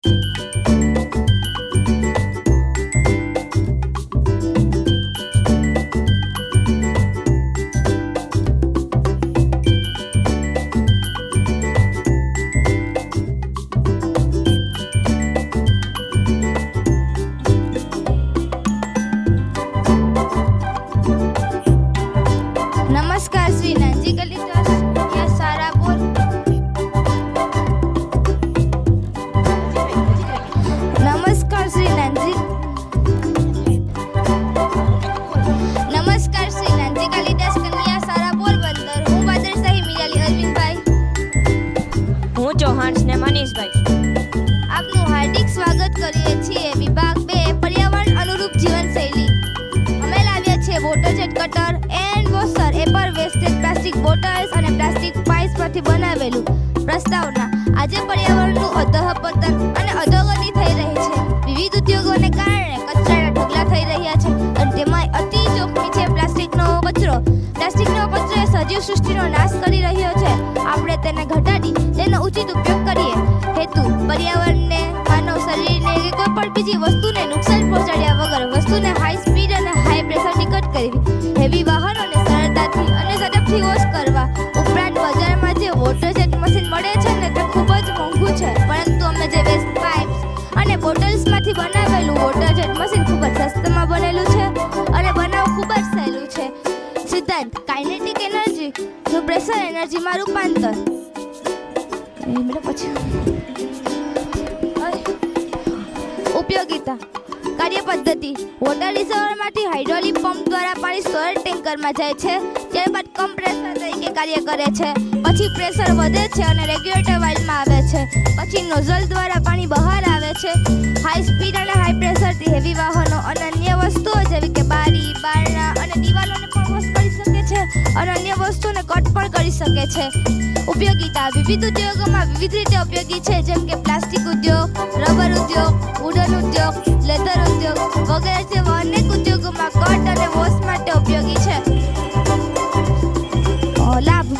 नमस्कार श्री नानजी कलिदास या सारापुर। नमस्कार श्री नानजी कलिदास कन्या सारापुर बंदर। हूँ बादरशाही मीराली अरविंद भाई। हूँ चौहान ने मनीष भाई। आपનું હાર્દિક સ્વાગત કરીએ છીએ વિભાગ 2 પર્યાવરણ અનુરૂપ જીવનશૈલી। અમે લાવ્યા છે water jet cutter and washer એપર વેસ્ટેજ પ્લાસ્ટિક બોટલ્સ અને પ્લાસ્ટિક પાઇપ્સ પરથી બનાવેલું પ્રસ્તાવના। આજે પર્યાવરણનું અધઃપતન અને અધોગતિ થઈ રહી છે। વિવિધ ઉદ્યોગોને કારણે કચરાના ઢગલા થઈ રહ્યા છે અને તેમાં અતિ જોખમી છે પ્લાસ્ટિકનો કચરો। પ્લાસ્ટિકનો કચરો એ સજીવ સૃષ્ટિનો નાશ કરી રહ્યો છે। આપણે તેને ઘટાડી તેનો ઉચિત ઉપયોગ કરીએ। હેતુ પર્યાવરણને, માનવ શરીરને કે કોઈ પણ બીજી વસ્તુને નુકસાન પહોંચાડ્યા વગર વસ્તુને હાઈ સ્પીડ અને હાઈ પ્રેશરથી કટ કરવી, હેવી વાહનોને સરળતાથી અને ઝડપથી વોશ કરવા। ઉપરાંત બજારમાં જે વોટર જેટ મશીન મળે છે ને તે ખૂબ જ મોંઘું છે, પરંતુ અમે જે વેસ્ટ પાઇપ્સ અને બોટલ્સમાંથી બનાવેલું વોટર જેટ મશીન ખૂબ જ સસ્તામાં બનેલું છે અને બનાવવું ખૂબ જ સહેલું છે। સિદ્ધાંત કાઇનેટિક એનર્જીનું પ્રેશર એનર્જીમાં રૂપાંતર। ઉપયોગિતા કાર્ય પદ્ધતિ વોટર રિઝર્વરમાંથી હાઇડ્રોલિક પંપ દ્વારા પાણી સ્ટોરેજ ટેન્કરમાં જાય છે, ત્યારબાદ કમ્પ્રેસર તરીકે કાર્ય કરે છે, પછી પ્રેશર વધે છે અને રેગ્યુલેટર વાલ્વમાં આવે છે, પછી નોઝલ દ્વારા પાણી બહાર આવે છે। હાઈ સ્પીડ અને હાઈ પ્રેશરથી હેવી વાહનો અને અન્ય વસ્તુઓ જેવી કે બારી, બારણા અને દિવાલોને પણ વોશ કરી શકે છે અને અન્ય વસ્તુઓને કટ પણ કરી શકે છે। ઉપયોગિતા વિવિધ ઉદ્યોગોમાં વિવિધ રીતે ઉપયોગી છે, જેમ કે પ્લાસ્ટિક ઉદ્યોગ, રબર ઉદ્યોગ, વુડન ઉદ્યોગ, લેધર ઉદ્યોગ વગેરે જેવા અનેક ઉદ્યોગોમાં કટ અને વોશ માટે ઉપયોગી છે। લાભ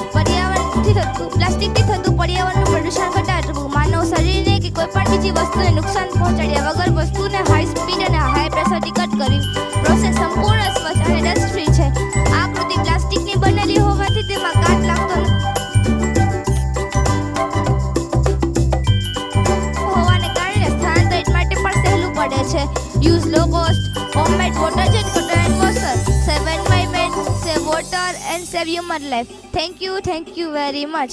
પ્લાસ્ટિકથી થતું પર્યાવરણનું પ્રદૂષણ ઘટાડવું, માનવ શરીરને કે કોઈ પણ બીજી વસ્તુને નુકસાન પહોંચાડ્યા વગર વસ્તુને હાઈ સ્પીડ અને હાઈ પ્રેશરથી કટ કરવી। પ્રોસેસ સંપૂર્ણ સ્વચ્છ અને ડસ્ટ ફ્રી છે। આ કૃતિ પ્લાસ્ટિકની બનેલી હોવાથી તેમાં કાટ લાગતો હોવાને કારણે સ્થાનાંતરિત માટે પણ સહેલું પડે છે। Use low cost homemade water jet cutter and washer. Save environment, save water and save human life. Thank you very much.